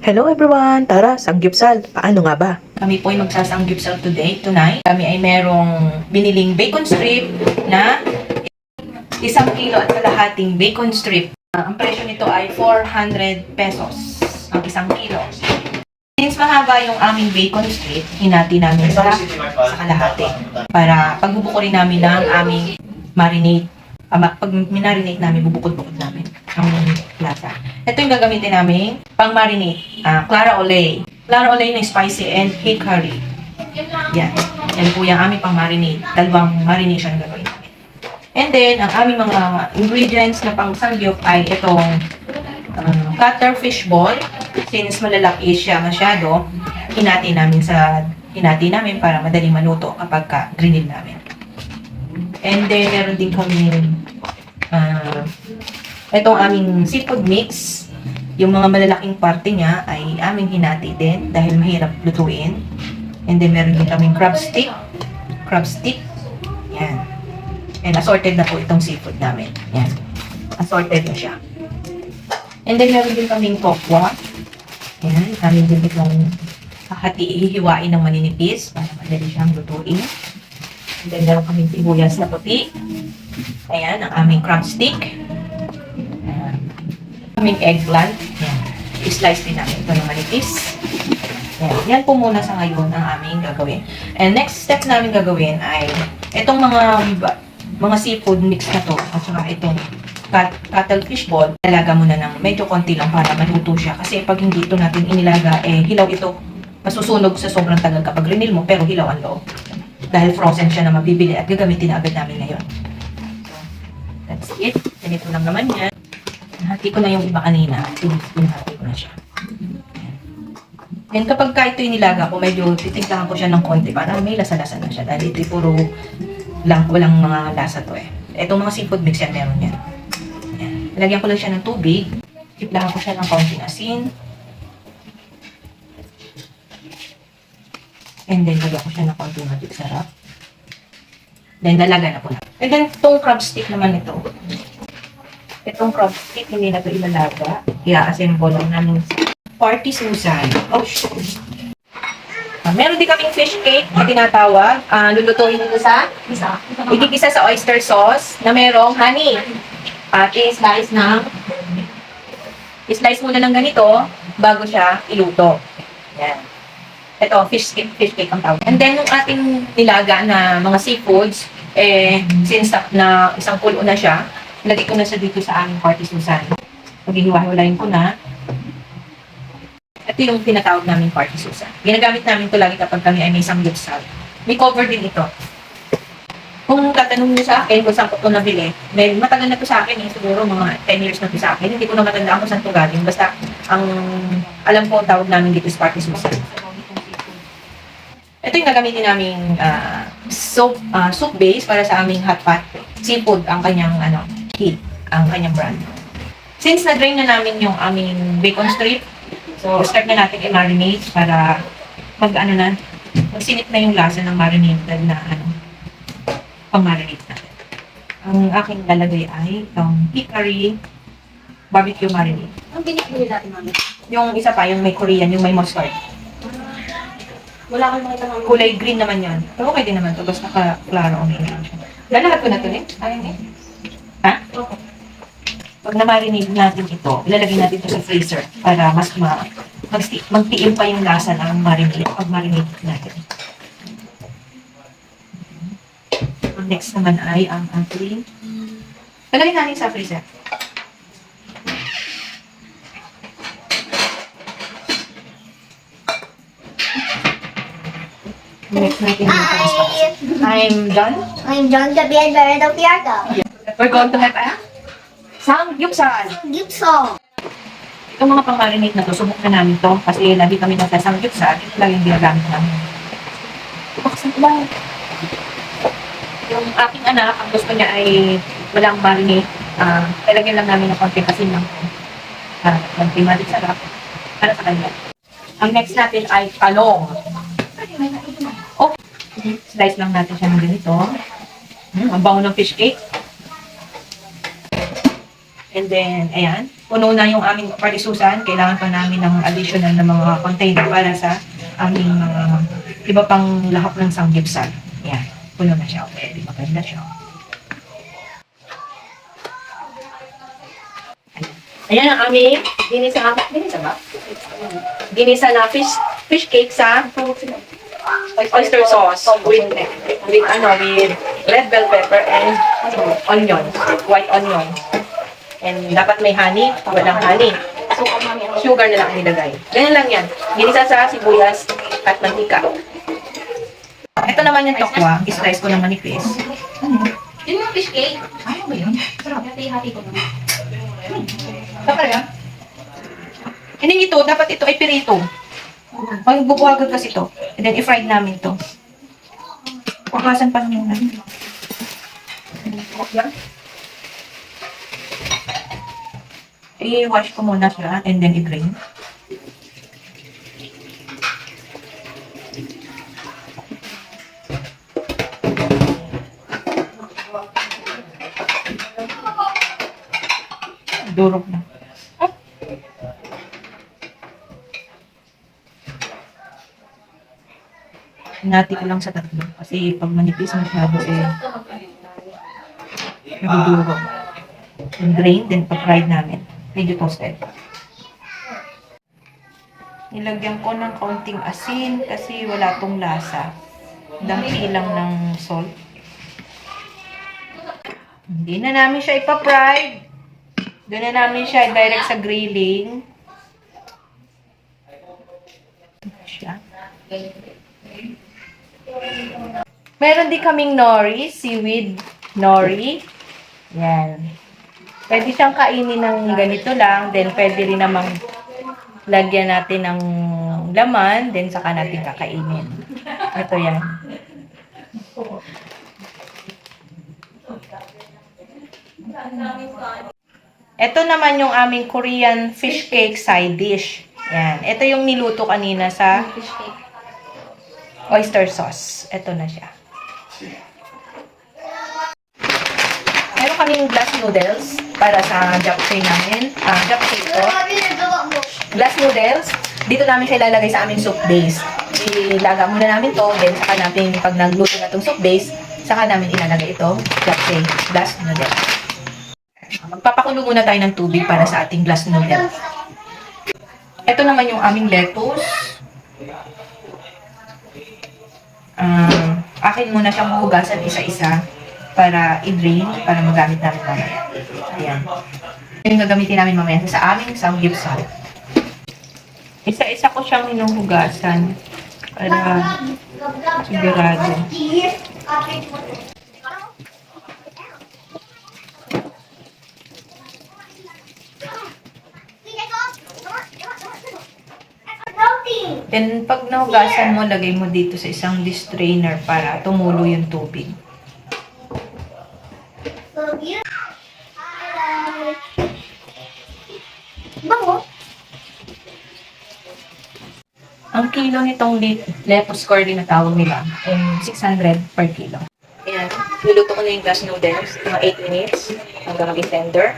Hello everyone! Tara, sanggupsal. Paano nga ba? Kami po ay magsasanggupsal tonight. Kami ay merong biniling bacon strip na 1 kilo at kalahating bacon strip. Ang presyo nito ay 400 pesos ang 1 kilo. Since mahaba yung aming bacon strip, hinati namin sa kalahati para pagbubukurin namin ng aming marinade. Pag minarinate namin, bubukod-bukod namin ang lasa. Ito yung gagamitin namin pang marinate. Clara Olay. Clara Olay na spicy and hickory. Yan. Yan po yung aming pang marinate. Dalawang marination gagawin namin. And then, ang aming mga ingredients na pang sangyup ay itong cutter fish ball. Since malalaki siya masyado, hinati namin para madaling maluto kapag grill namin. And then, meron din kami itong aming seafood mix. Yung mga malalaking parte niya ay aming hinati din dahil mahirap lutuin. And then, meron din kaming crab stick. Crab stick. Yan. And assorted na po itong seafood namin. Yan. Assorted na siya. And then, meron din kaming tokwa. Yan. Amin din itong hihiwain ng maninipis para madali siyang lutuin. And then, meron kaming sibuyas na puti. Ayan, ang aming crab stick. Ayan. Aming eggplant. Ayan. I-slice din namin ito ng manipis. Ayan. Yan po muna sa ngayon ang aming gagawin. And next step namin gagawin ay itong mga seafood mix na to at saka itong cuttlefish ball. Ilaga muna ng medyo konti lang para maluto siya. Kasi pag hindi ito natin inilaga, hilaw ito. Masusunog sa sobrang tagal kapag rinil mo, pero hilaw ang loob. Dahil frozen siya na mabibili at gagamitin na agad namin ngayon. So, that's it. Ganito lang naman yan. Hati ko na yung iba kanina. Pinahati ko na siya. And kapag ito inilaga ko, medyo titiglahan ko siya ng konti para may lasa-lasa na siya. Dahil ito puro walang mga lasa to eh. Itong mga seafood mix yan, meron yan. Ayan. Lagyan ko lang siya ng tubig. Titiglahan ko siya ng konting asin. And then, lagyan ko siya ng konting magic sarap. Then, lalaga na po na. And then, itong crab stick naman ito. Itong crab stick, hindi na ito ilalaga. I-assemble lang namin party susan. Oh, shit. Meron din kaming fish cake na tinatawag. Lulutuin nito sa igigisa sa oyster sauce na merong honey. At i-slice muna ng ganito bago siya iluto. Yan. Ito, fish cake ang tawag. And then, yung ating nilaga na mga seafoods, since na isang kulo na siya, lagay ko na siya dito sa aming party susan. Paghihiwa-hiwalayin ko na. Ito yung tinatawag namin party susan. Ginagamit namin ito lagi kapag kami ay may samgyupsal. May cover din ito. Kung tatanong niyo sa akin kung saan ko ito nabili, matagal na ito sa akin, siguro mga 10 years na ito sa akin. Hindi ko na matandaan kung saan ito galing. Basta, alam ko ang tawag namin dito is party susan. Ito yung gagamitin naming soup base para sa aming hot pot. Seafood ang kanyang heat, ang kanyang brand. Since na-drain na namin yung aming bacon strip, so start na natin i-marinate para magsinip na yung lasa ng marinated na pang-marinate natin. Ang aking lalagay ay itong hickory barbecue marinade. Ang binibili natin, mami? Yung isa pa, yung may Korean, yung may mustard. Wala akong makita ng Kulay green naman yan. Pero okay din naman to. Basta klaro ang lang siya. Lalahat ko na ito eh. Ayun eh. Ha? Okay. Pag na-marinate natin ito, ilalagay natin ito sa freezer para mas magtiim pa yung lasa ng pag-marinate natin. Ang next naman ay ang ating lalagay natin sa freezer. Next natin yung I'm done. I'm John Gabriel Barredo Piarca. We're going to have a sangyupsal. Gibson. Itong mga pang-marinate na to, subok na namin to kasi lagi kami nagsasangyupsal. Ito lang yung ginagamit namin. Baksan ko lang. Yung aking anak, ang gusto niya ay walang marinate. Talagyan lang namin ng konting asin lang. Konting magic sarap para sa kanya. Ang next natin ay kalong. Slice lang natin siya ng ganito. Ang bango ng fish cake. And then, ayan. puno na yung aming palisusan, kailangan pa namin ng additional na mga container para sa aming iba pang lahok ng samgyupsal. Yan, puno na siya. Okay, maganda siya. Ayan ang aming ginisa na fish cake sa oyster sauce with red bell pepper and onions, white onions. And dapat may honey, walang honey. Sugar na lang ang nilagay. Ganyan lang yan. Ginisa sa sibuyas at mantika. Ito naman yung tokwa. I-slice ko ng manipis. Yun yung fish cake. Ayaw ba yun? Sarap. Hati-hati ko naman. Dapat yan? Hindi ito. Dapat ito ay pirito. Magbubuhagan kasi ito. And then i-fried namin ito. Pakasan pa naman namin. Yan. I-wash ko muna siya and then i-drain. Durog na. Hinati ko lang sa tatlo. Kasi pag manipis masyado nagudurog. Then drain, then pag-fried namin. Medyo toasted. Nilagyan ko ng kaunting asin kasi wala tong lasa. Dampi lang ng salt. Hindi na namin siya ipa-fried. Doon na namin siya direct sa grilling. Siya. Meron din kaming nori, seaweed nori. Yan. Pwede siyang kainin ng ganito lang. Then, pwede rin namang lagyan natin ng laman. Then, saka natin kakainin. Ito yan. Ito naman yung aming Korean fish cake side dish. Yan. Ito yung niluto kanina sa Fish cake. oyster sauce. Ito na siya. Meron kaming glass noodles para sa japchae namin. Japchae ito. Glass noodles. Dito namin siya ilalagay sa aming soup base. Ilaga muna namin to. Then, saka natin, pag nagluto na itong soup base, saka namin ilalagay itong japchae glass noodles. Magpapakulo muna tayo ng tubig para sa ating glass noodles. Ito naman yung aming lettuce. Akin muna siyang hugasan isa-isa para i-drain, para magamit namin mamaya. Ayan. Yung gagamitin namin mamaya sa aming samgyupsal. Isa-isa ko siyang hinuhugasan para sigurado. Then, pag nahugasan mo, lagay mo dito sa isang dish strainer para tumulo yung tubig. Bango. Ang kilo nitong lettuce core din na tawag nila, 600 per kilo. Ayan, niluto ko na yung glass noodles, mga 8 minutes, hanggang maging tender.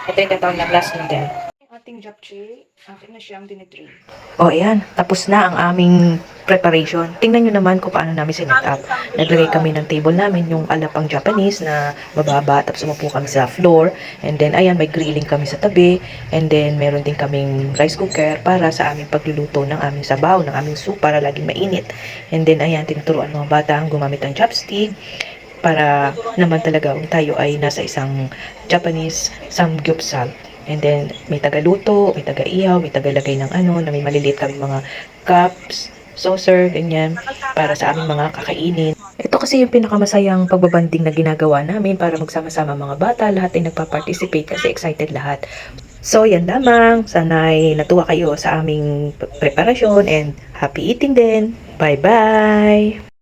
Ito yung tatawag na glass noodle. Ating japchae, atin na siyang dinidrain. O ayan, tapos na ang aming preparation. Tingnan nyo naman kung paano namin sinet up. Naglagay kami ng table namin, yung alapang Japanese na mababa, tapos umupo kami sa floor. And then, ayan, may grilling kami sa tabi. And then, meron din kaming rice cooker para sa aming pagluluto ng aming sabaw, ng aming soup, para laging mainit. And then, ayan, tinuturuan mga bata ang gumamit ng chopstick para naman talaga tayo ay nasa isang Japanese samgyupsal. And then, may tagaluto, may taga-ihaw, may tagalagay ng na may maliliit kami mga cups, saucer, ganyan, para sa aming mga kakainin. Ito kasi yung pinakamasayang pagbabanding na ginagawa namin para magsama-sama mga bata. Lahat ay nagpa-participate kasi excited lahat. So, yan lamang. Sana'y natuwa kayo sa aming preparasyon and happy eating din. Bye-bye!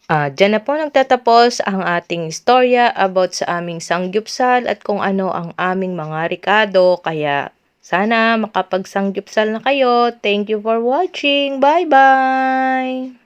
Diyan na po nagtatapos ang ating istorya about sa aming sanggupsal at kung ano ang aming mga rekado. Kaya sana makapagsanggupsal na kayo. Thank you for watching. Bye-bye!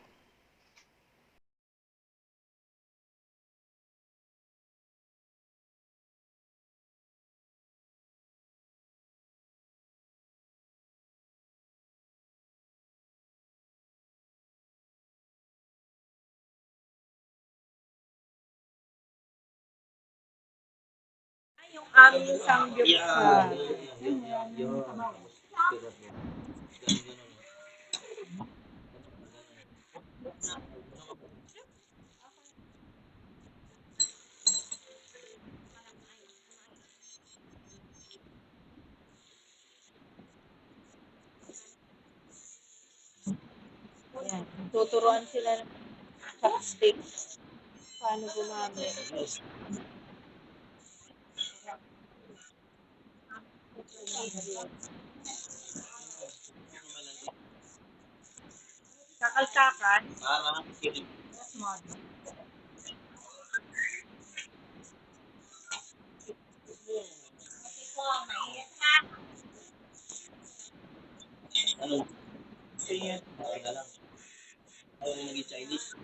Yung aming sanggupsal. Ayan, tuturuan sila ng chopstick. Paano gumamit. Kakaltakan. Ano? Ayan. Ano na lang. Ayaw na naging Chinese.